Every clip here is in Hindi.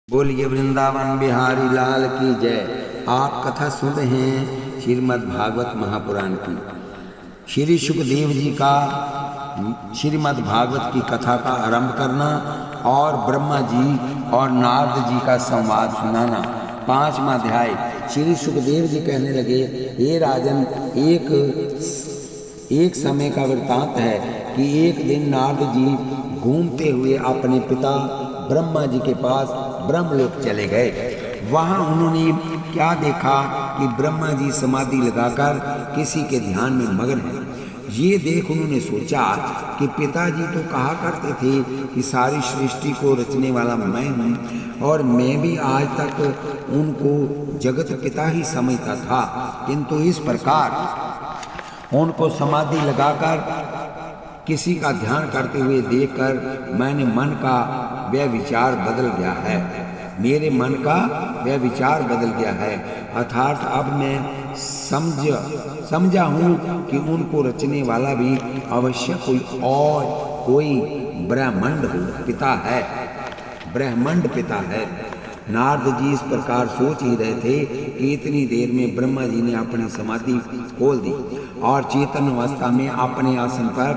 बोलिए वृंदावन बिहारी लाल की जय। आप कथा सुन रहे हैं श्रीमद् भागवत महापुराण की। श्री सुखदेव जी का श्रीमद् भागवत की कथा का आरंभ करना और ब्रह्मा जी और नारद जी का संवाद सुनाना। 5वां अध्याय। श्री सुखदेव जी कहने लगे, हे राजन, एक समय का वृत्तांत है कि एक दिन नारद जी घूमते हुए अपने पिता ब्रह्मा जी के पास ब्रह्मलोक चले गए। वहाँ उन्होंने क्या देखा कि ब्रह्मा जी समाधि लगाकर किसी के ध्यान में मगन हैं। ये देख उन्होंने सोचा कि पिताजी तो कहा करते थे कि सारी सृष्टि को रचने वाला मैं हूँ और मैं भी आज तक उनको जगत पिता ही समझता था, किंतु इस प्रकार उनको समाधि लगाकर किसी का ध्यान करते हुए देखकर मैंने मन का वह विचार बदल गया है। मेरे मन का वह विचार बदल गया है, अर्थात अब मैं समझा हूँ कि उनको रचने वाला भी अवश्य कोई ब्रह्मांड पिता है। नारद जी इस प्रकार सोच ही रहे थे कि इतनी देर में ब्रह्मा जी ने अपनी समाधि खोल दी और चेतन अवस्था में अपने आसन पर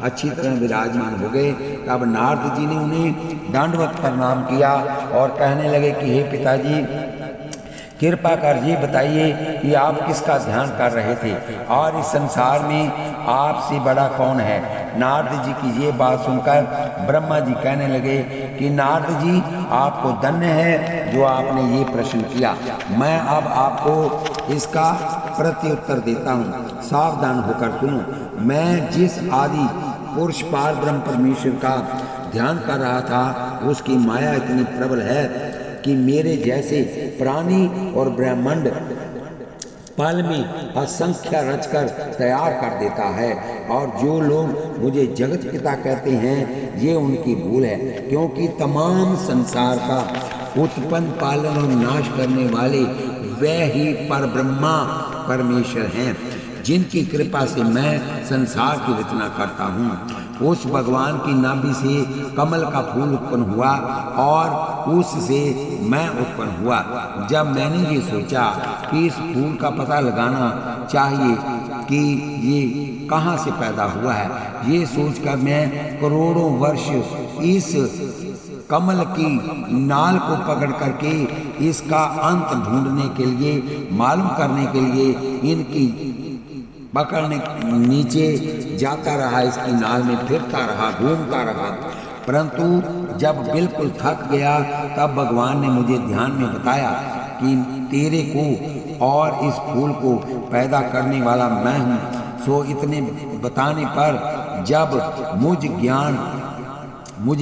अच्छी तरह विराजमान हो गए। तब नारद जी ने उन्हें दंडवत प्रणाम किया और कहने लगे कि हे पिताजी, कृपा कर ये बताइए कि आप किसका ध्यान कर रहे थे और इस संसार में आपसे बड़ा कौन है। नारद जी की ये बात सुनकर ब्रह्मा जी कहने लगे कि नारद जी, आपको धन्य है जो आपने ये प्रश्न किया। मैं अब आपको इसका प्रत्युत्तर देता हूँ, सावधान होकर सुनो। मैं जिस आदि पुरुष पार ब्रह्म परमेश्वर का ध्यान कर रहा था, उसकी माया इतनी प्रबल है कि मेरे जैसे प्राणी और ब्रह्मांड पल में असंख्य रचकर तैयार कर देता है। और जो लोग मुझे जगत पिता कहते हैं, ये उनकी भूल है, क्योंकि तमाम संसार का उत्पन्न, पालन और नाश करने वाले वह ही परब्रह्मा परमेश्वर हैं, जिनकी कृपा से मैं संसार की रचना करता हूँ। उस भगवान की नाभि से कमल का फूल उत्पन्न हुआ और उससे मैं उत्पन्न हुआ। जब मैंने ये सोचा कि इस फूल का पता लगाना चाहिए कि ये कहाँ से पैदा हुआ है, ये सोचकर मैं करोड़ों वर्ष इस कमल की नाल को पकड़ करके इसका अंत ढूंढने के लिए, मालूम करने के लिए इनकी पकड़ने नीचे जाता रहा, इसकी नाल में फिरता रहा, घूमता रहा। परंतु जब बिल्कुल थक गया, तब भगवान ने मुझे ध्यान में बताया कि तेरे को और इस फूल को पैदा करने वाला मैं हूँ। सो इतने बताने पर जब मुझे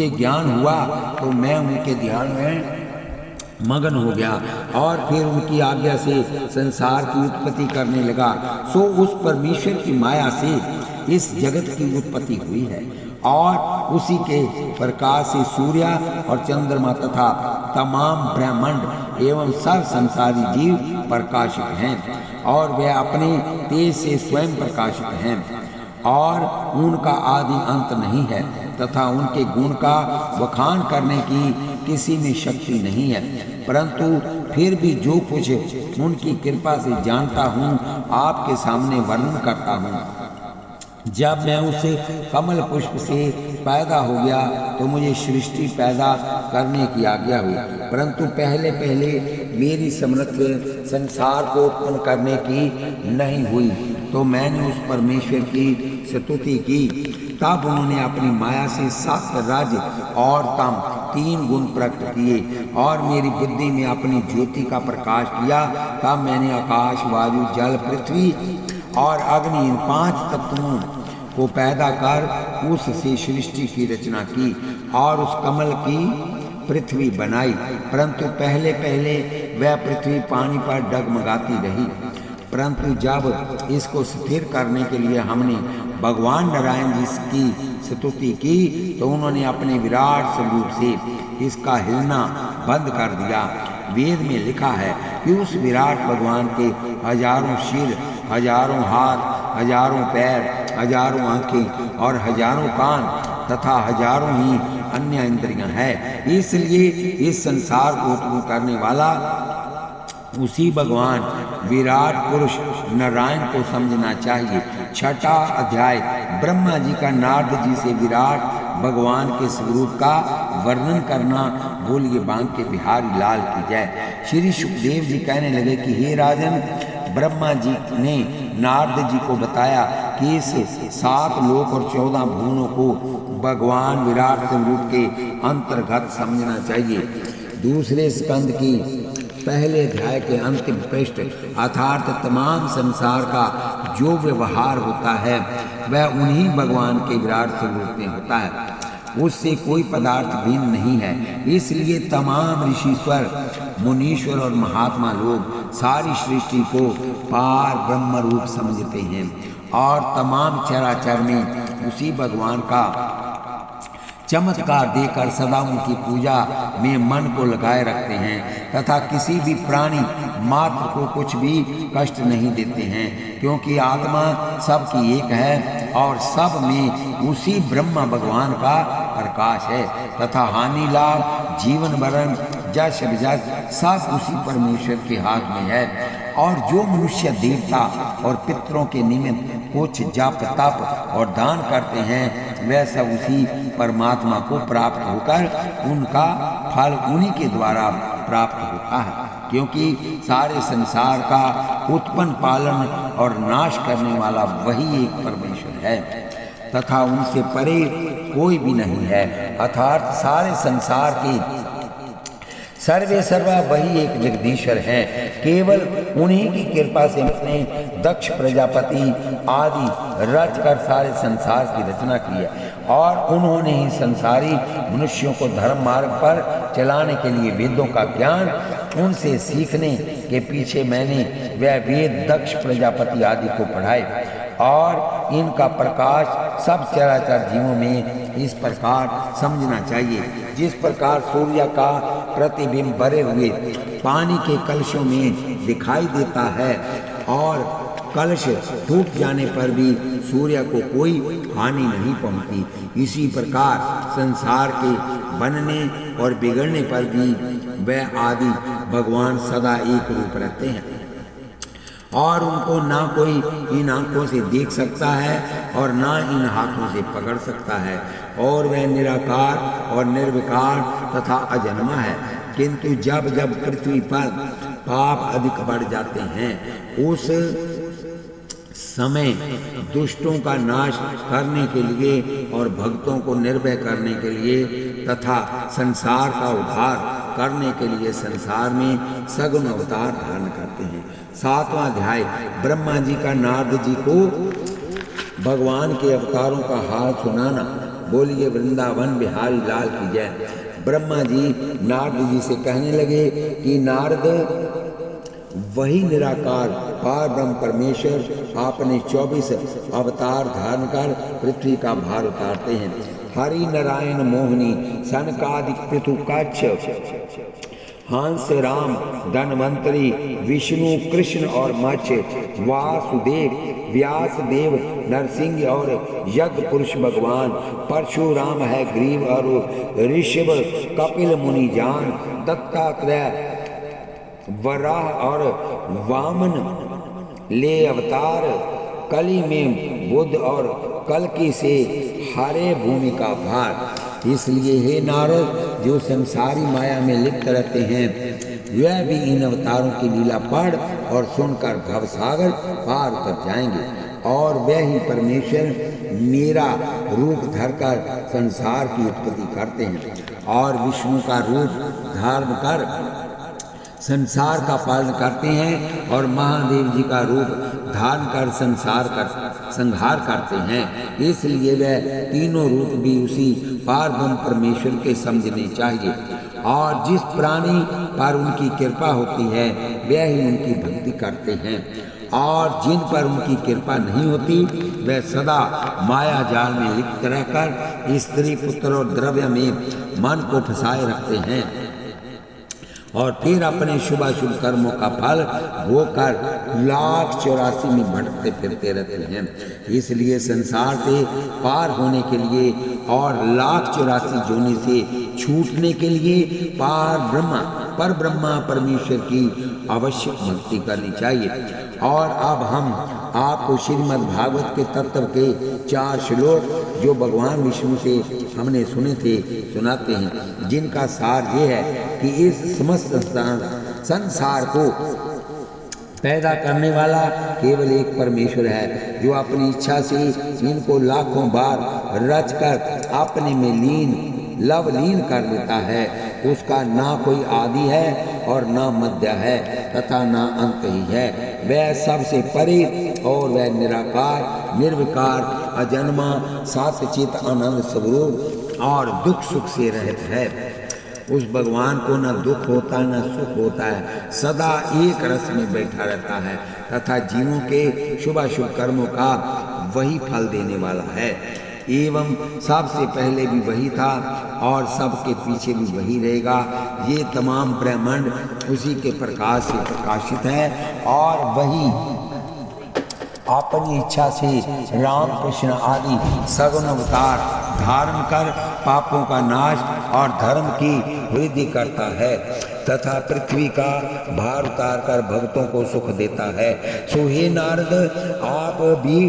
ज्ञान हुआ तो मैं उनके ध्यान में मगन हो गया और फिर उनकी आज्ञा से संसार की उत्पत्ति करने लगा। सो उस परमेश्वर की माया से इस जगत की उत्पत्ति हुई है और उसी के प्रकाश से सूर्य और चंद्रमा तथा तमाम ब्रह्मांड एवं सब संसारी जीव प्रकाशित हैं और वे अपने तेज से स्वयं प्रकाशित हैं और उनका आदि अंत नहीं है तथा उनके गुण का बखान करने की किसी में शक्ति नहीं है। परंतु फिर भी जो कुछ उनकी कृपा से जानता हूँ, आपके सामने वर्णन करता हूँ। जब मैं उस कमल पुष्प से पैदा हो गया तो मुझे सृष्टि पैदा करने की आज्ञा हुई, परंतु पहले मेरी समर्थ संसार को उत्पन्न करने की नहीं हुई। तो मैंने उस परमेश्वर की स्तुति की। तब उन्होंने अपनी माया से 7 राज्य और तम 3 गुण प्रकट किए और मेरी बुद्धि में अपनी ज्योति का प्रकाश किया। तब मैंने आकाश, वायु, जल, पृथ्वी और अग्नि, इन 5 तत्वों को पैदा कर उससे सृष्टि की रचना की और उस कमल की पृथ्वी बनाई। परंतु पहले वह पृथ्वी पानी पर डगमगाती रही। परंतु जब इसको स्थिर करने के लिए हमने भगवान नारायण जी की स्तुति की तो उन्होंने अपने विराट स्वरूप से इसका हिलना बंद कर दिया। वेद में लिखा है कि उस विराट भगवान के हजारों सिर, हजारों हाथ, हजारों पैर, हजारों आंखें और हजारों कान तथा हजारों ही अन्य इंद्रियां है। इसलिए इस संसार को उत्पन्न करने वाला उसी भगवान विराट पुरुष नारायण को समझना चाहिए। छठा अध्याय ब्रह्मा जी का नारद जी से विराट भगवान के स्वरूप का वर्णन करना। बोलिए बांके बिहारी लाल की जय। श्री सुखदेव जी कहने लगे कि हे राजन, ब्रह्मा जी ने नारद जी को बताया कि इस 7 लोक और 14 भुवनों को भगवान विराट स्वरूप के अंतर्गत समझना चाहिए। दूसरे स्कंद की पहले अध्याय के अंतिम पृष्ठ अर्थात तमाम संसार का जो व्यवहार होता है वह उन्हीं भगवान के विराट स्वरूप में होता है, उससे कोई पदार्थ भिन्न नहीं है। इसलिए तमाम ऋषीश्वर, मुनीश्वर और महात्मा लोग सारी सृष्टि को पार ब्रह्म रूप समझते हैं और तमाम चराचर में उसी भगवान का चमत्कार देकर सदा उनकी पूजा में मन को लगाए रखते हैं तथा किसी भी प्राणी मात्र को कुछ भी कष्ट नहीं देते हैं, क्योंकि आत्मा सबकी एक है और सब में उसी ब्रह्म भगवान का प्रकाश है तथा हानि लाभ जीवन मरण जश विजश सब उसी परमेश्वर के हाथ में है। और जो मनुष्य देवता और पितरों के निमित्त कुछ जप तप और दान करते हैं वह सब उसी परमात्मा को प्राप्त होकर उनका फल उन्हीं के द्वारा प्राप्त होता है, क्योंकि सारे संसार का उत्पन्न पालन और नाश करने वाला वही एक परमेश्वर है तथा उनसे परे कोई भी नहीं है। अर्थात सारे संसार के सर्वे सर्वा वही एक जगदीश्वर है। केवल उन्हीं की कृपा से उसने दक्ष प्रजापति आदि रच कर सारे संसार की रचना की है और उन्होंने ही संसारी मनुष्यों को धर्म मार्ग पर चलाने के लिए वेदों का ज्ञान उनसे सीखने के पीछे मैंने वह वेद दक्ष प्रजापति आदि को पढ़ाए और इनका प्रकाश सब चराचर जीवों में इस प्रकार समझना चाहिए जिस प्रकार सूर्य का प्रतिबिंब भरे हुए पानी के कलशों में दिखाई देता है और कलश टूट जाने पर भी सूर्य को कोई हानि नहीं पहुंचती, इसी प्रकार संसार के बनने और बिगड़ने पर भी वह आदि भगवान सदा एक रूप रहते हैं और उनको ना कोई इन आंखों से देख सकता है और ना इन हाथों से पकड़ सकता है और वह निराकार और निर्विकार तथा अजन्मा है। किंतु जब जब पृथ्वी पर पाप अधिक बढ़ जाते हैं उस समय दुष्टों का नाश करने के लिए और भक्तों को निर्भय करने के लिए तथा संसार का उद्धार करने के लिए संसार में सगुण अवतार धारण करते हैं। 7वां अध्याय ब्रह्मा जी का नारद जी को भगवान के अवतारों का हाल सुनाना। बोलिए वृंदावन बिहारी लाल की जय। ब्रह्मा जी नारद जी से कहने लगे कि नारद, वही निराकार पार ब्रह्म परमेश्वर आपने 24 अवतार धारण कर पृथ्वी का भार उतारते हैं। हरि नारायण मोहिनी सनकादिक पृथु कच्छ हंस राम धन्वंतरी विष्णु कृष्ण और मत्स्य वासुदेव व्यास देव नरसिंह और यज्ञ पुरुष भगवान परशुराम है ग्रीव और ऋषभ कपिल मुनि जान दत्तात्रेय वराह और वामन ले अवतार कली में बुद्ध और कल्कि से हरे भूमि का भार। इसलिए हे नारद, जो संसारी माया में लिप्त रहते हैं वह भी इन अवतारों की लीला पढ़ और सुनकर भवसागर पार उतर जाएंगे और वह ही परमेश्वर मेरा रूप धरकर संसार की उत्पत्ति करते हैं और विष्णु का रूप धारण कर संसार का पालन करते हैं और महादेव जी का रूप धारण कर संहार करते हैं। इसलिए वह तीनों रूप भी उसी पार ब्रह्म परमेश्वर के समझने चाहिए और जिस प्राणी पर उनकी कृपा होती है वह ही उनकी भक्ति करते हैं और जिन पर उनकी कृपा नहीं होती वह सदा माया जाल में लिप्त रहकर स्त्री पुत्र और द्रव्य में मन को फंसाए रखते हैं और फिर अपने शुभाशुभ कर्मों का फल भोगकर 1,84,000 में भटकते फिरते रहते हैं। इसलिए संसार से पार होने के लिए और 1,84,000 जोनी से छूटने के लिए पर ब्रह्मा परमेश्वर की आवश्यक भक्ति करनी चाहिए। और अब हम आपको श्रीमद् भागवत के तत्व के 4 श्लोक जो भगवान विष्णु से हमने सुने थे सुनाते हैं, जिनका सार ये है कि इस समस्त संसार को पैदा करने वाला केवल एक परमेश्वर है, जो अपनी इच्छा से इनको लाखों बार रचकर अपने में लवलीन कर लेता है। उसका ना कोई आदि है और ना मध्य है तथा ना अंत ही है। वह सबसे परे और वह निराकार निर्विकार अजन्मा सात्चित आनंद स्वरूप और दुख सुख से रहित है। उस भगवान को न दुख होता न सुख होता है, सदा एक रस में बैठा रहता है तथा जीवों के शुभाशुभ कर्मों का वही फल देने वाला है। एवं सबसे पहले भी वही था और सबके पीछे भी वही रहेगा। ये तमाम ब्रह्मांड उसी के प्रकाश से प्रकाशित है और वही अपनी इच्छा से राम कृष्ण आदि सगुण अवतार धारण कर पापों का नाश और धर्म की वृद्धि करता है तथा पृथ्वी का भार उतार कर भक्तों को सुख देता है। सो हे नारद, आप भी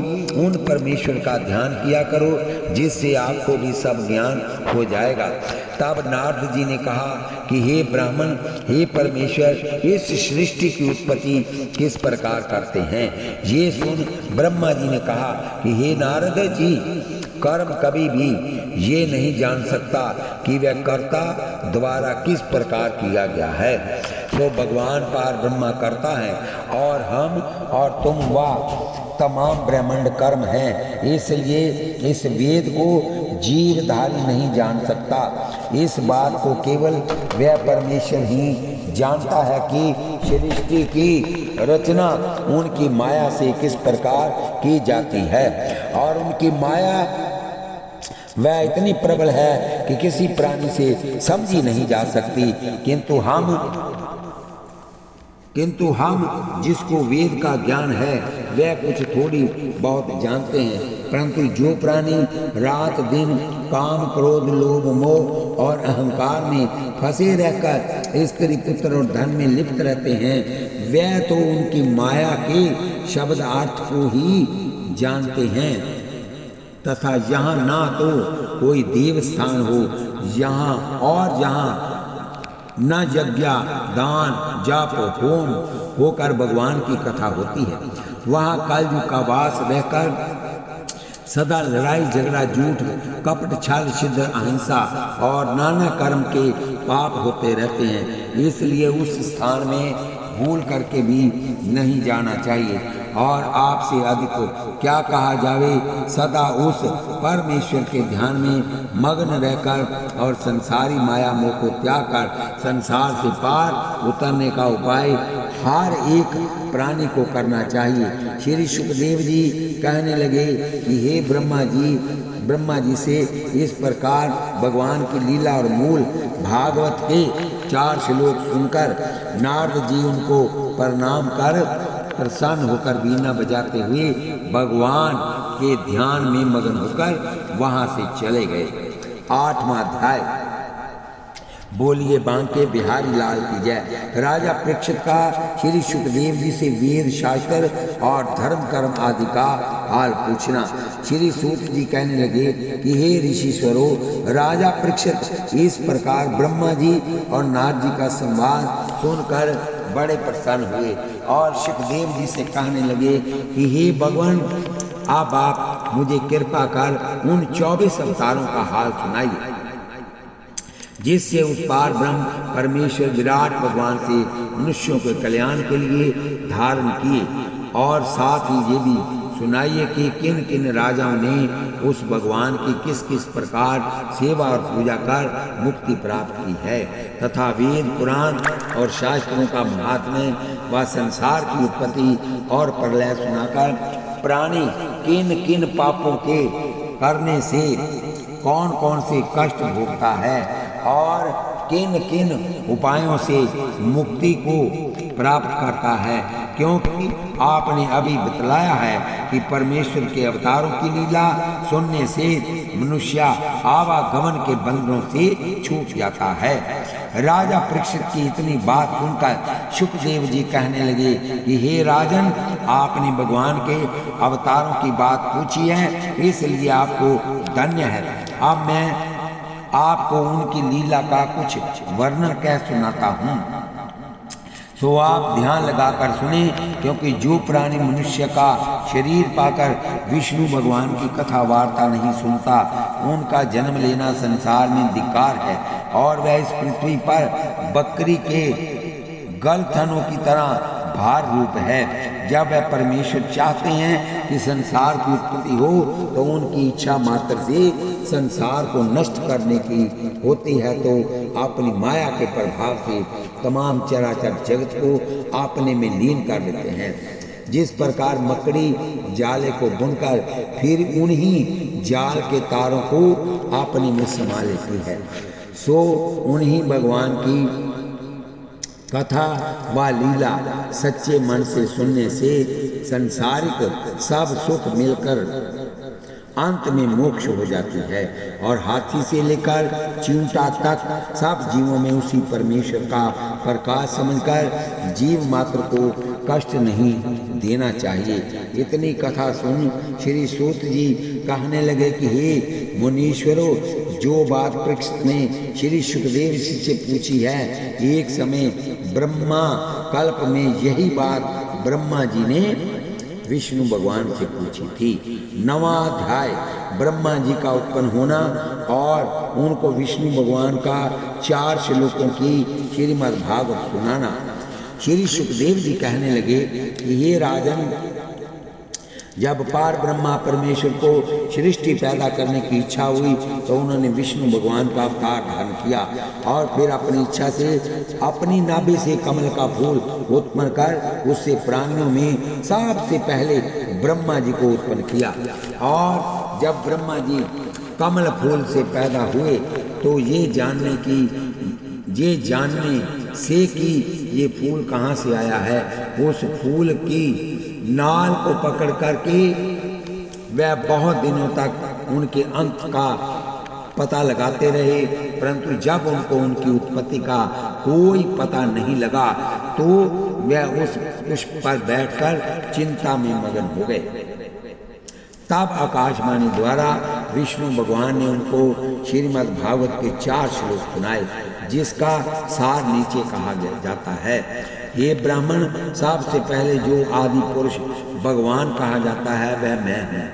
उन परमेश्वर का ध्यान किया करो जिससे आपको भी सब ज्ञान हो जाएगा। तब नारद जी ने कहा कि हे ब्राह्मण, हे परमेश्वर, इस सृष्टि की उत्पत्ति किस प्रकार करते हैं। ये सुन ब्रह्मा जी ने कहा कि हे नारद जी, कर्म कभी भी ये नहीं जान सकता कि वह कर्ता द्वारा किस प्रकार किया गया है। तो भगवान पार ब्रह्मा करता है और हम और तुम वह तमाम ब्रह्मांड कर्म हैं। इसलिए इस वेद को जीवधारी नहीं जान सकता। इस बात को केवल वह परमेश्वर ही जानता है कि सृष्टि की रचना उनकी माया से किस प्रकार की जाती है और उनकी माया वह इतनी प्रबल है कि किसी प्राणी से समझी नहीं जा सकती। किंतु हम जिसको वेद का ज्ञान है वह कुछ थोड़ी बहुत जानते हैं, परंतु जो प्राणी रात दिन काम क्रोध लोभ मोह और अहंकार में फंसे रहकर स्त्री पुत्र और धन में लिप्त रहते हैं, वह तो उनकी माया के शब्द अर्थ को ही जानते हैं तथा यहाँ ना तो कोई देव स्थान हो जहाँ न यज्ञ दान जाप होम होकर भगवान की कथा होती है। वहाँ कलयुग का वास रहकर सदा लड़ाई झगड़ा झूठ कपट छल छिद्र अहिंसा और नाना कर्म के पाप होते रहते हैं। इसलिए उस स्थान में भूल करके भी नहीं जाना चाहिए। और आपसे अधिक क्या कहा जावे, सदा उस परमेश्वर के ध्यान में मग्न रहकर और संसारी माया मोह को त्याग कर संसार से पार उतरने का उपाय हर एक प्राणी को करना चाहिए। श्री सुखदेव जी कहने लगे कि हे ब्रह्मा जी से इस प्रकार भगवान की लीला और मूल भागवत के 4 श्लोक सुनकर नारद जी उनको प्रणाम कर प्रसन्न होकर वीणा बजाते हुए भगवान के ध्यान में मगन होकर वहां से चले गए। 8वां अध्याय। बोलिए बांके बिहारी लाल की जय। राजा परीक्षित का श्री सुखदेव जी से वेद शास्त्र और धर्म कर्म आदि का हाल पूछना। श्री सूत जी कहने लगे कि हे ऋषिश्वरों, राजा परीक्षित इस प्रकार ब्रह्मा जी और नारद जी का संवाद सुनकर बड़े प्रसन्न हुए और सुखदेव जी से कहने लगे कि हे भगवान, अब आप मुझे कृपा कर उन 24 अवतारों का हाल सुनाइए जिससे उस पार ब्रह्म परमेश्वर विराट भगवान से मनुष्यों के कल्याण के लिए धारण किए, और साथ ही ये भी सुनाइए कि किन किन राजाओं ने उस भगवान की किस किस प्रकार सेवा और पूजा कर मुक्ति प्राप्त की है तथा वेद पुराण और शास्त्रों का महात्म्य व संसार की उत्पत्ति और प्रलय सुनाकर प्राणी किन किन पापों के करने से कौन कौन से कष्ट भोगता है और किन किन उपायों से मुक्ति को प्राप्त करता है, क्योंकि आपने अभी बतलाया है कि परमेश्वर के अवतारों की लीला सुनने से मनुष्य आवागमन के बंधनों से छूट जाता है। राजा परीक्षित की इतनी बात सुनकर शुकदेव जी कहने लगे कि हे राजन, आपने भगवान के अवतारों की बात पूछी है, इसलिए आपको धन्य है। अब मैं आपको उनकी लीला का कुछ वर्णन कह सुनाता हूँ, तो आप ध्यान लगाकर सुने, क्योंकि जो प्राणी मनुष्य का शरीर पाकर विष्णु भगवान की कथा वार्ता नहीं सुनता, उनका जन्म लेना संसार में धिक्कार है, और वह इस पृथ्वी पर बकरी के गलथनों की तरह भार रूप है। जब वह परमेश्वर चाहते हैं कि संसार की उत्पत्ति हो, तो उनकी इच्छा मात्र से संसार को नष्ट करने की होती है, तो अपनी माया के प्रभाव से तमाम चराचर जगत को अपने में लीन कर लेते हैं। जिस प्रकार मकड़ी जाले को बुनकर फिर उन्हीं जाल के तारों को अपने में समा लेती है, सो उन्हीं भगवान की कथा व लीला सच्चे मन से सुनने से संसारिक सब सुख मिलकर अंत में मोक्ष हो जाती है, और हाथी से लेकर चिंटा तक सब जीवों में उसी परमेश्वर का प्रकाश समझकर जीव मात्र को कष्ट नहीं देना चाहिए। इतनी कथा सुन श्री सूत जी कहने लगे कि हे मुनीश्वरों, जो बात परीक्षित ने श्री सुखदेव जी से पूछी है, एक समय ब्रह्मा कल्प में यही बात ब्रह्मा जी ने विष्णु भगवान से पूछी थी। 9वां अध्याय ब्रह्मा जी का उत्पन्न होना और उनको विष्णु भगवान का 4 श्लोकों की श्रीमद् भागवत सुनाना। श्री सुखदेव जी कहने लगे कि ये राजन, जब पार ब्रह्मा परमेश्वर को सृष्टि पैदा करने की इच्छा हुई, तो उन्होंने विष्णु भगवान का अवतार धारण किया, और फिर अपनी इच्छा से अपनी नाभि से कमल का फूल उत्पन्न कर उससे प्राणियों में सबसे पहले ब्रह्मा जी को उत्पन्न किया। और जब ब्रह्मा जी कमल फूल से पैदा हुए, तो ये जानने से कि ये फूल कहाँ से आया है, उस फूल की नाल को पकड़ करके वह बहुत दिनों तक उनके अंत का पता लगाते रहे, परंतु जब उनको उनकी उत्पत्ति का कोई पता नहीं लगा, तो वह उस पुष्प पर बैठकर चिंता में मगन हो गए। तब आकाशवाणी द्वारा विष्णु भगवान ने उनको श्रीमद् भागवत के 4 श्लोक सुनाए, जिसका सार नीचे कहा जाता है। ये ब्राह्मण, सबसे पहले जो आदि पुरुष भगवान कहा जाता है वह मैं हूँ,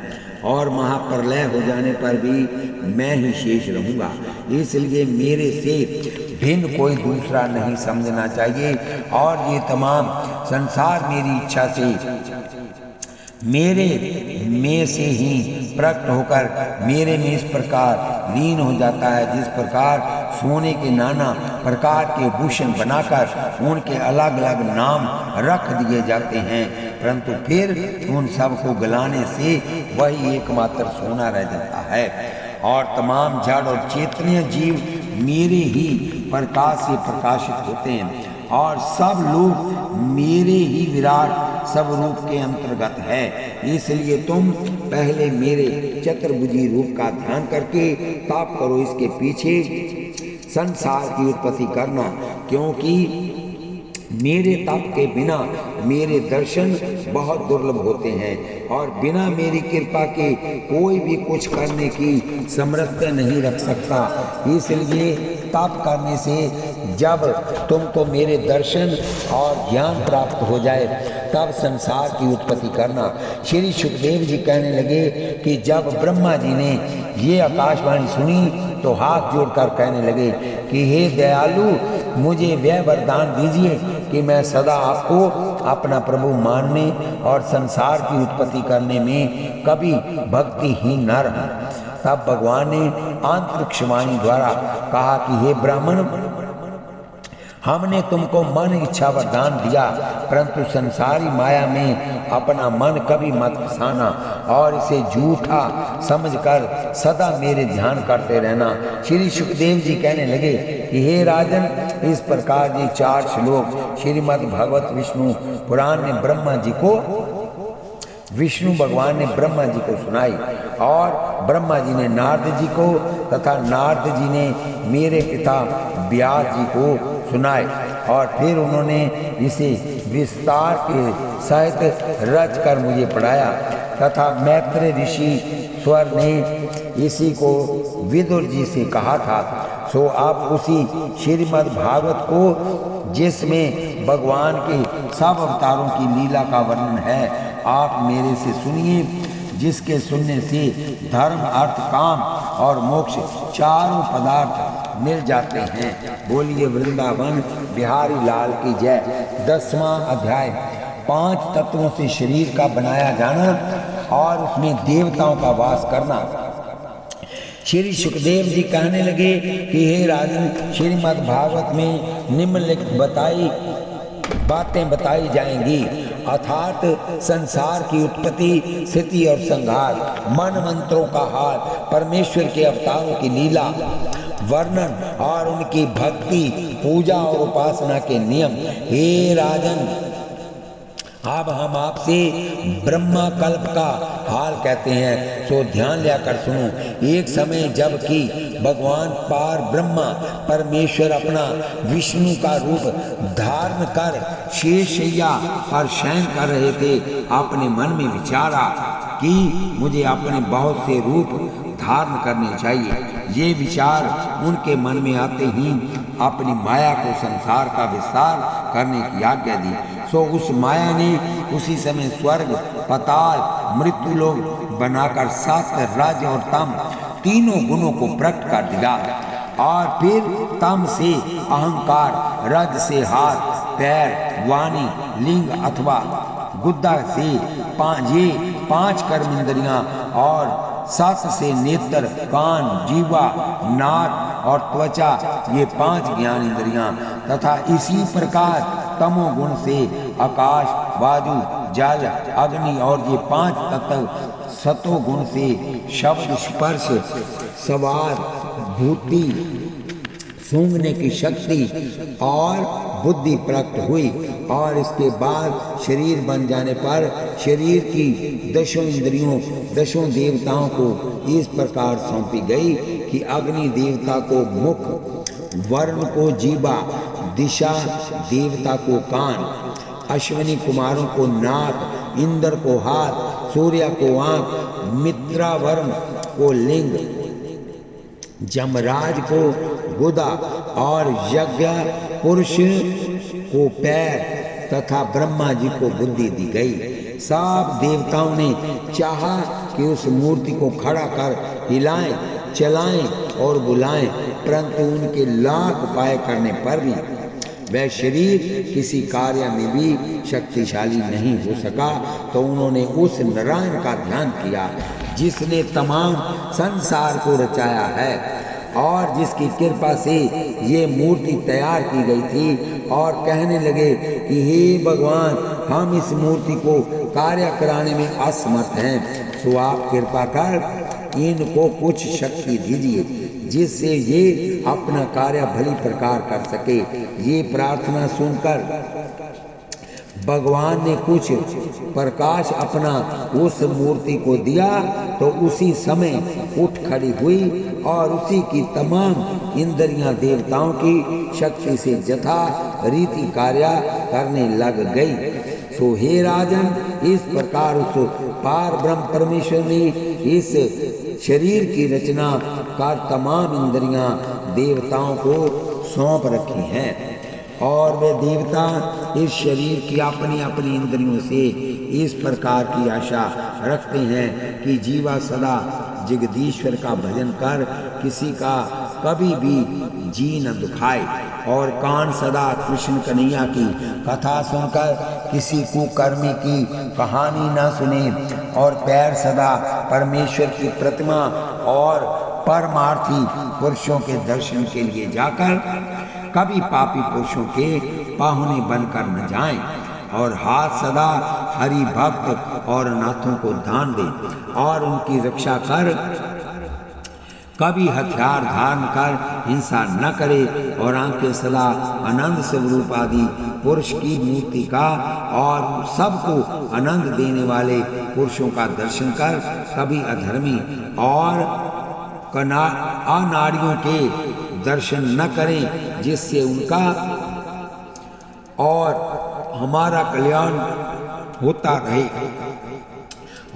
और महाप्रलय हो जाने पर भी मैं ही शेष रहूँगा, इसलिए मेरे से भिन्न कोई दूसरा नहीं समझना चाहिए। और ये तमाम संसार मेरी इच्छा से मेरे में से ही प्रकट होकर मेरे में इस प्रकार लीन हो जाता है, जिस प्रकार सोने के नाना प्रकार के भूषण बनाकर उनके अलग अलग नाम रख दिए जाते हैं, परंतु फिर उन सब को गलाने से वही एकमात्र सोना रह जाता है। और तमाम जड़ और चेतनीय जीव मेरे ही प्रकाश से प्रकाशित होते हैं, और सब लोग मेरे ही विराट स्वरूप के अंतर्गत है। इसलिए तुम पहले मेरे चतुर्भुजी रूप का ध्यान करके तप करो, इसके पीछे संसार की उत्पत्ति करना, क्योंकि मेरे तप के बिना मेरे दर्शन बहुत दुर्लभ होते हैं, और बिना मेरी कृपा के कोई भी कुछ करने की सामर्थ्य नहीं रख सकता। इसलिए तप करने से जब तुमको मेरे दर्शन और ज्ञान प्राप्त हो जाए, तब संसार की उत्पत्ति करना। श्री सुखदेव जी कहने लगे कि जब ब्रह्मा जी ने ये आकाशवाणी सुनी, तो हाथ जोड़कर कहने लगे कि हे दयालु, मुझे वह वरदान दीजिए कि मैं सदा आपको अपना प्रभु मानने और संसार की उत्पत्ति करने में कभी भक्तिहीन न रहूं। तब भगवान ने अंतरिक्षवाणी द्वारा कहा कि हे ब्राह्मण, हमने तुमको मन इच्छा वरदान दिया, परंतु संसारी माया में अपना मन कभी मत फसाना और इसे झूठा समझकर सदा मेरे ध्यान करते रहना। श्री सुखदेव जी कहने लगे कि हे राजन, इस प्रकार ये 4 श्लोक श्रीमद् भगवत विष्णु पुराण ने विष्णु भगवान ने ब्रह्मा जी को सुनाई और ब्रह्मा जी ने नारद जी को तथा नारद जी ने मेरे पिता व्यास जी को सुनाए और फिर उन्होंने इसे विस्तार के सहित रच कर मुझे पढ़ाया तथा मैत्रेय ऋषि स्वर ने इसी को विदुर जी से कहा था। सो आप उसी श्रीमद् भागवत को जिसमें भगवान के सब अवतारों की लीला का वर्णन है, आप मेरे से सुनिए, जिसके सुनने से धर्म अर्थ काम और मोक्ष चारों पदार्थ मिल जाते हैं। बोलिए वृंदावन बिहारी लाल की जय। 10वां अध्याय 5 तत्वों से शरीर का बनाया जाना और उसमें देवताओं का वास करना। श्री सुखदेव जी कहने लगे कि हे राजन, श्रीमद् भागवत में निम्नलिखित बातें बताई जाएंगी, अर्थात संसार की उत्पत्ति, स्थिति और संहार, मन मंत्रों का हाल, परमेश्वर के अवतारों की लीला वर्णन और उनकी भक्ति, पूजा और उपासना के नियम। हे राजन, अब हम आपसे ब्रह्मा कल्प का हाल कहते हैं, सो ध्यान लेकर सुनो। एक समय जबकि भगवान पार ब्रह्मा परमेश्वर अपना विष्णु का रूप धारण कर शेषैया पर शयन कर रहे थे, अपने मन में विचारा कि मुझे अपने बहुत से रूप धारण करने चाहिए। ये विचार उनके मन में आते ही अपनी माया को संसार का विस्तार करने की आज्ञा दी। सो उस माया ने उसी समय स्वर्ग, पाताल, मृत्युलोक बनाकर 7 रज और तम तीनों गुणों को प्रकट कर दिया और फिर तम से अहंकार, रज से हाथ, पैर, वाणी, लिंग अथवा गुद्दा से ये 5 कर्म इंद्रियां और 7 से नेत्र, कान, जीवा, नाक और त्वचा ये 5 ज्ञान इंद्रियां तथा इसी प्रकार तमोगुण से आकाश, वायु, जल, अग्नि और ये 5 तत्व सतोगुण से शब्द, स्पर्श, सवार, भूति, सूंघने की शक्ति और बुद्धि प्रकट हुई और इसके बाद शरीर बन जाने पर शरीर की 10 इंद्रियों 10 देवताओं को इस प्रकार सौंपी गई कि अग्नि देवता को मुख, वर्ण को जीवा, दिशा देवता को कान, अश्विनी कुमारों को नाक, इंद्र को हाथ, सूर्य को आंख, मित्रा वर्ण को लिंग, जमराज को गुदा और यज्ञ पुरुष को पैर तथा ब्रह्मा जी को बुद्धि दी गई। सब देवताओं ने चाहा कि उस मूर्ति को खड़ा कर हिलाएं, चलाएं और बुलाएं, परंतु उनके लाख उपाय करने पर भी वह शरीर किसी कार्य में भी शक्तिशाली नहीं हो सका। तो उन्होंने उस नारायण का ध्यान किया जिसने तमाम संसार को रचाया है और जिसकी कृपा से ये मूर्ति तैयार की गई थी और कहने लगे कि हे भगवान, हम इस मूर्ति को कार्य कराने में असमर्थ हैं, तो आप कृपा कर इनको कुछ शक्ति दीजिए जिससे ये अपना कार्य भली प्रकार कर सके। ये प्रार्थना सुनकर भगवान ने कुछ प्रकाश अपना उस मूर्ति को दिया तो उसी समय उठ खड़ी हुई और उसी की तमाम इंद्रियां देवताओं की शक्ति से यथा रीति कार्य करने लग गई। तो हे राजन, इस प्रकार उस पार ब्रह्म परमेश्वर ने इस शरीर की रचना कर तमाम इंद्रियां देवताओं को सौंप रखी हैं और वे देवता इस शरीर की अपनी अपनी इंद्रियों से इस प्रकार की आशा रखते हैं कि जीवा सदा जगदीश्वर का भजन कर किसी का कभी भी जी न दुखाए और कान सदा कृष्ण कन्हैया की कथा सुनकर किसी कुकर्मी की कहानी न सुने और पैर सदा परमेश्वर की प्रतिमा और परमार्थी पुरुषों के दर्शन के लिए जाकर कभी पापी पुरुषों के पाहुने बनकर न जाएं, और हाथ सदा हरि भक्त और अनाथों को दान दे और उनकी रक्षा कर। कभी हथियार धारण कर हिंसा न करे, और आंखें सदा आनंद स्वरूप आदि पुरुष की मूर्ति का और सबको आनंद देने वाले पुरुषों का दर्शन कर। कभी अधर्मी और अनाड़ियों के दर्शन न करें, जिससे उनका और हमारा कल्याण होता रहे।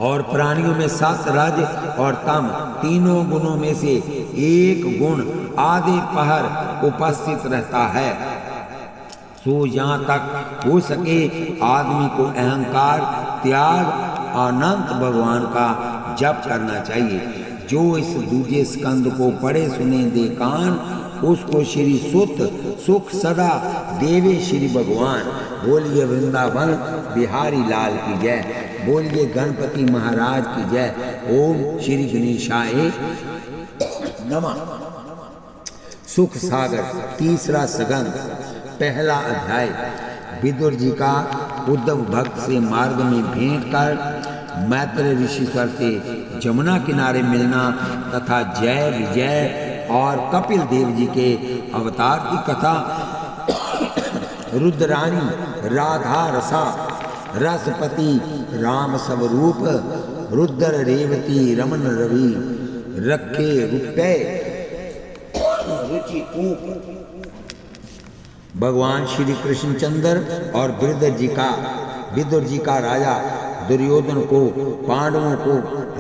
और प्राणियों में सत रज और तम तीनों गुणों में से एक गुण आधे पहर उपस्थित रहता है। सो यहाँ तक हो सके आदमी को अहंकार त्याग अनंत भगवान का जप करना चाहिए। जो इस दूजे स्कंद को पढ़े सुने दे कान, उसको श्री सुत सुख सदा देवे श्री भगवान। बोलिए वृंदावन बिहारी लाल की जय, बोलिए गणपति महाराज की जय। ओम श्री गणेशाय नमः। सुख सागर तीसरा सगंध पहला अध्याय। विदुर जी का उद्धव भक्त से मार्ग में भेंट कर मैत्रेय ऋषिश्वर से जमुना किनारे मिलना तथा जय विजय और कपिल देव जी के अवतार की कथा, रुद्राणी राधा रसा रसपति राम स्वरूप, रुद्र रेवती रमन रवि रखे रुपये रुचि कूप। भगवान श्री कृष्णचंद्र और विदुर जी का राजा दुर्योधन को पांडवों को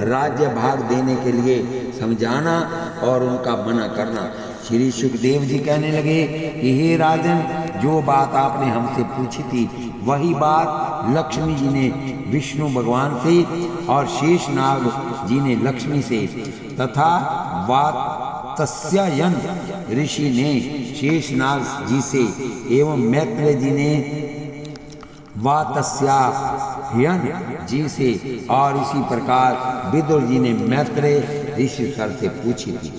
राज्य भाग देने के लिए समझाना और उनका मना करना। श्री सुखदेव जी कहने लगे कि हे राजन, जो बात आपने हमसे पूछी थी वही बात लक्ष्मी जी ने विष्णु भगवान से और शेषनाग जी ने लक्ष्मी से तथा वात्स्यायन ऋषि ने शेषनाग जी से एवं मैत्रेय जी ने वात्स्यायन जी से और इसी प्रकार विदुर जी ने मैत्रेय ऋषि से पूछी थी।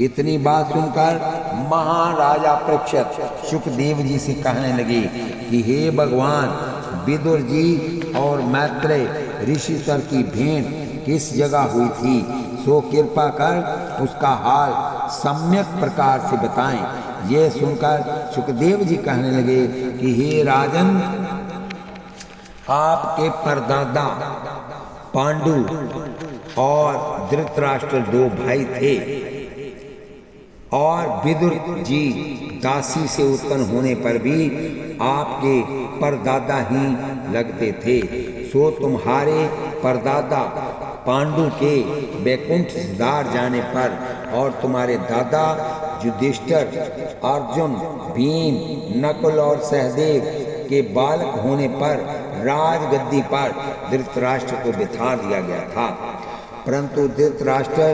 इतनी बात सुनकर महाराजा परीक्षित सुखदेव जी से कहने लगे कि हे भगवान, विदुर जी और मैत्रेय ऋषिश्वर की भेंट किस जगह हुई थी, सो कृपा कर उसका हाल सम्यक प्रकार से बताएं। ये सुनकर सुखदेव जी कहने लगे कि हे राजन, आपके परदादा पांडु और धृतराष्ट्र दो भाई थे, और विदुर जी दासी से उत्पन्न होने पर भी आपके परदादा ही लगते थे। सो तुम्हारे परदादा पांडु के वैकुंठ सिधार जाने पर और तुम्हारे दादा युधिष्ठिर, अर्जुन, भीम, नकुल और सहदेव के बालक होने पर राजगद्दी पर धृतराष्ट्र को बिठा दिया गया था। परंतु धृतराष्ट्र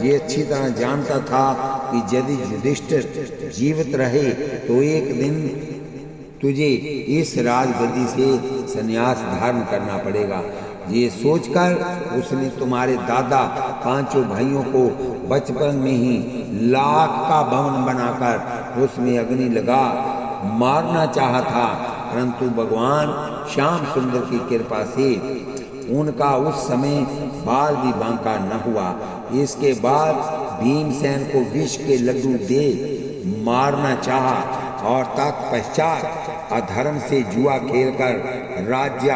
ये अच्छी तरह जानता था कि यदि युधिष्ठिर जीवित रहे तो एक दिन तुझे इस राजगद्दी से संन्यास धारण करना पड़ेगा। ये सोचकर उसने तुम्हारे दादा पांचों भाइयों को बचपन में ही लाख का भवन बनाकर उसमें अग्नि लगा मारना चाहा था, परंतु भगवान श्याम सुंदर की कृपा से उनका उस समय बाल भी बांका न हुआ। इसके बाद भीमसेन को विष के लड्डू दे मारना चाहा और तत्पश्चात अधर्म से जुआ खेलकर राज्य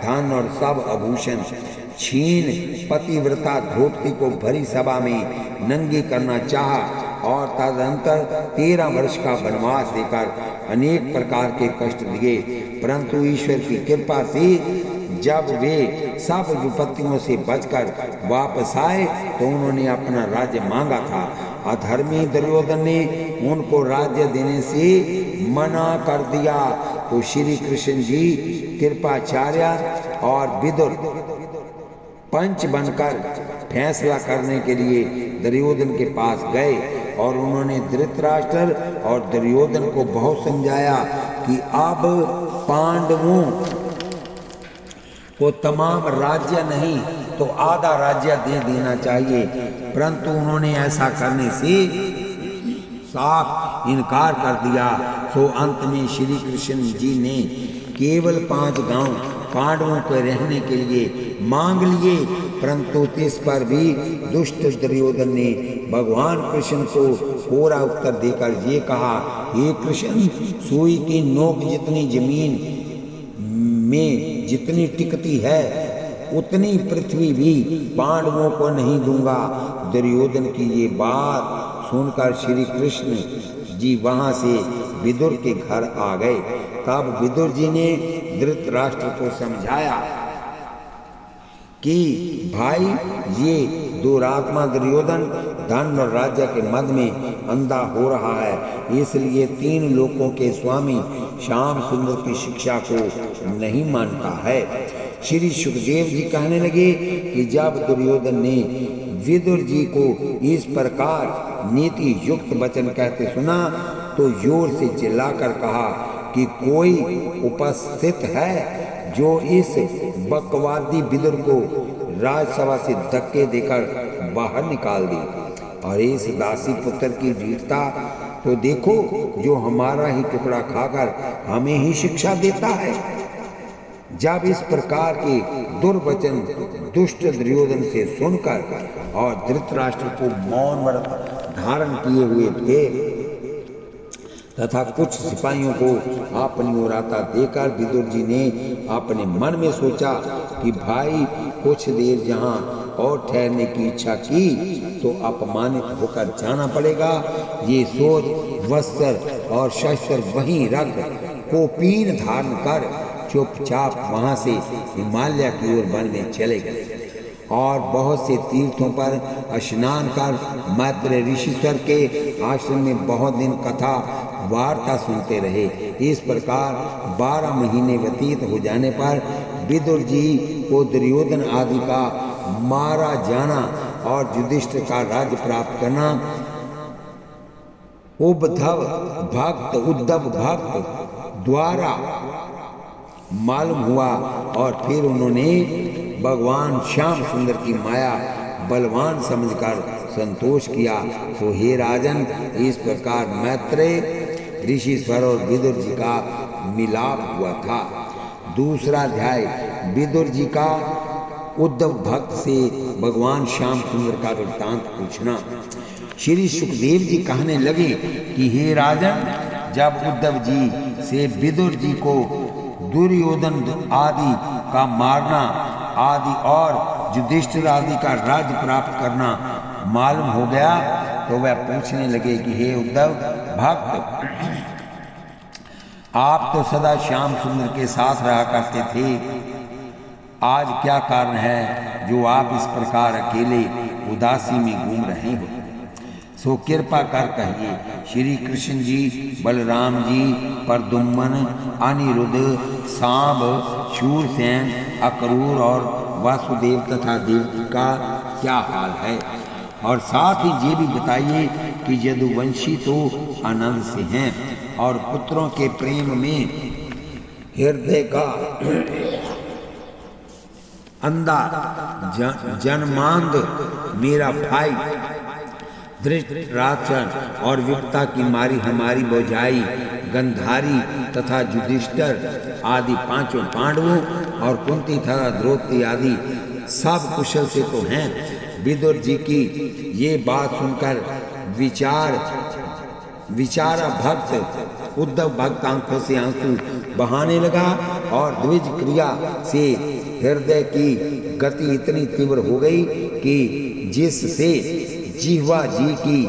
धन और सब आभूषण छीन पतिव्रता द्रौपदी को भरी सभा में नंगी करना चाहा और तदनंतर 13 वर्ष का वनवास देकर अनेक प्रकार के कष्ट दिए। परंतु ईश्वर की कृपा से जब वे सब विपत्तियों से बचकर वापस आए तो उन्होंने अपना राज्य मांगा था। अधर्मी दुर्योधन ने उनको राज्य देने से मना कर दिया तो श्री कृष्ण जी कृपाचार्य और विदुर पंच बनकर फैसला करने के लिए दुर्योधन के पास गए और उन्होंने धृतराष्ट्र और दुर्योधन को बहुत समझाया कि अब पांडवों को तमाम राज्य नहीं तो आधा राज्य दे देना चाहिए, परंतु उन्होंने ऐसा करने से साफ इनकार कर दिया। सो अंत में श्री कृष्ण जी ने केवल 5 गांव पांडवों के रहने के लिए मांग लिए, परंतु इस पर भी दुष्ट दुर्योधन ने भगवान कृष्ण को कोरा उत्तर देकर ये कहा, हे कृष्ण, सुई की नोक जितनी जमीन में जितनी टिकती है उतनी पृथ्वी भी पांडवों को नहीं दूंगा। दुर्योधन की ये बात सुनकर श्री कृष्ण जी वहां से विदुर के घर आ गए। तब विदुर जी ने धृतराष्ट्र को समझाया कि भाई, ये दुरात्मा दुर्योधन धन और राज्य के मद में अंधा हो रहा है, इसलिए 3 लोकों के स्वामी श्याम सुंदर की शिक्षा को नहीं मानता है। श्री सुखदेव जी कहने लगे कि जब दुर्योधन ने विदुर जी को इस प्रकार नीति युक्त वचन कहते सुना तो जोर से चिल्लाकर कहा कि कोई उपस्थित है जो इस बकवादी विदुर को राजसभा से धक्के देकर बाहर निकाल दे। और इस दासी पुत्र की वीरता तो देखो, जो हमारा ही टुकड़ा खाकर हमें ही शिक्षा देता है। जब इस प्रकार के दुर्वचन दुष्ट दुर्योधन से सुनकर और धृतराष्ट्र को मौन व्रत धारण किए हुए थे तथा कुछ सिपाहियों को अपनी ओर आता देखकर विदुर जी ने अपने मन में सोचा कि भाई, कुछ देर जहाँ और ठहरने की इच्छा की तो अपमानित होकर जाना पड़ेगा। ये सोच वस्त्र और शस्त्र वहीं रख कोपीन धारण कर चुपचाप वहां से हिमालय की ओर वन में चले गए और बहुत से तीर्थों पर स्नान कर मैत्रेय ऋषिश्वर के आश्रम में बहुत दिन कथा वार्ता सुनते रहे। इस प्रकार 12 महीने व्यतीत हो जाने पर विदुर जी को दुर्योधन आदि का मारा जाना और युधिष्ठिर का राज्य प्राप्त करना उद्धव भक्त द्वारा मालूम हुआ। और फिर उन्होंने भगवान श्याम सुंदर की माया बलवान समझकर संतोष किया। तो हे राजन, इस प्रकार मैत्रेय ऋषिश्वर और विदुर जी का मिलाप हुआ था। दूसरा अध्याय, विदुर जी का उद्धव भक्त से भगवान श्याम सुंदर का वृत्तांत पूछना। श्री सुखदेव जी कहने लगे कि हे राजन, जब उद्धव जी से विदुर जी को दुर्योधन आदि का मारना आदि और युधिष्ठिर आदि का राज्य प्राप्त करना मालूम हो गया तो वह पूछने लगे कि हे उद्धव भक्त, आप तो सदा श्याम सुंदर के साथ रहा करते थे, आज क्या कारण है जो आप इस प्रकार अकेले उदासी में घूम रहे हो? सो कृपा कर कहिए। श्री कृष्ण जी, बलराम जी, प्रद्युम्न, अनिरुद्ध, सांब, शूरसेन, अक्रूर और वासुदेव तथा देवकी का क्या हाल है? और साथ ही ये भी बताइए कि यदुवंशी तो आनंद से हैं और पुत्रों के प्रेम में हृदय का अंधा जन्मांध मेरा भाई धृतराष्ट्र और विपता की मारी हमारी भौजाई गंधारी तथा युधिष्ठिर आदि 5 पांडवों और कुंती तथा द्रौपदी आदि सब कुशल से तो हैं। विदुर जी की ये बात सुनकर विचारा भक्त उद्धव भक्त आंखों से आंसू बहाने लगा और द्विज क्रिया से हृदय की गति इतनी तीव्र हो गई कि जिससे जिह्वा जी की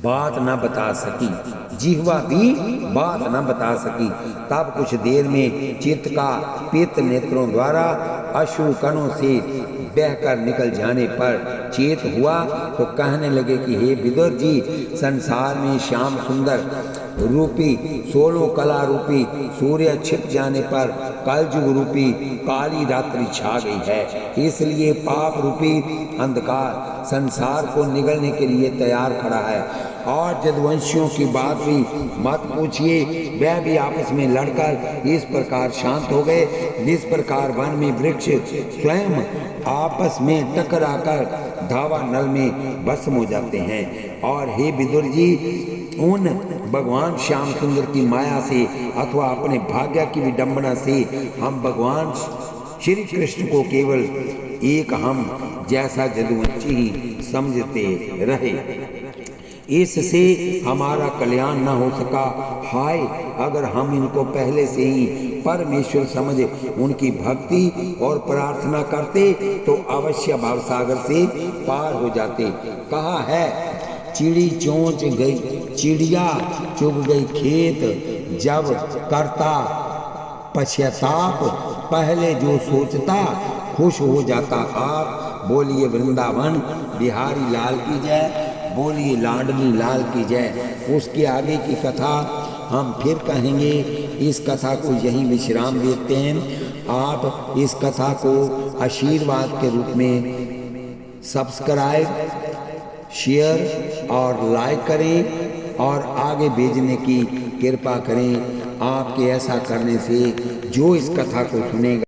बात न बता सकी, जिह्वा भी बात न बता सकी। तब कुछ देर में चित्त का पित्त नेत्रों द्वारा अश्रु कणों से बहकर निकल जाने पर चेत हुआ तो कहने लगे कि हे विदुर जी, संसार में श्याम सुंदर रूपी 16 कला रूपी सूर्य छिप जाने पर कलयुग रूपी काली रात्रि छा गई है, इसलिए पाप रूपी अंधकार संसार को निगलने के लिए तैयार खड़ा है। और यदुवंशियों की बात भी मत पूछिए, वह भी आपस में लड़कर इस प्रकार शांत हो गए जिस प्रकार वन में वृक्ष स्वयं आपस में टकराकर धावा नल में भस्म हो जाते हैं। और हे विदुर जी, उन भगवान श्याम सुंदर की माया से अथवा अपने भाग्य की विडंबना से हम भगवान श्री कृष्ण को केवल एक हम जैसा जदुवंशी ही समझते रहे। इससे हमारा कल्याण न हो सका। हाय, अगर हम इनको पहले से ही परमेश्वर समझ उनकी भक्ति और प्रार्थना करते तो अवश्य भवसागर से पार हो जाते। कहा है, चिड़ी चोंच गई, चिड़िया चुग गई खेत, जब करता पश्चाताप, पहले जो सोचता खुश हो जाता आप। बोलिए वृंदावन बिहारी लाल की जय, बोलिए लाडली लाल की जय। उसके आगे की कथा हम फिर कहेंगे। इस कथा को यहीं विश्राम देते हैं। आप इस कथा को आशीर्वाद के रूप में सब्सक्राइब, शेयर और लाइक करें और आगे भेजने की कृपा करें। आपके ऐसा करने से जो इस कथा को सुनेगा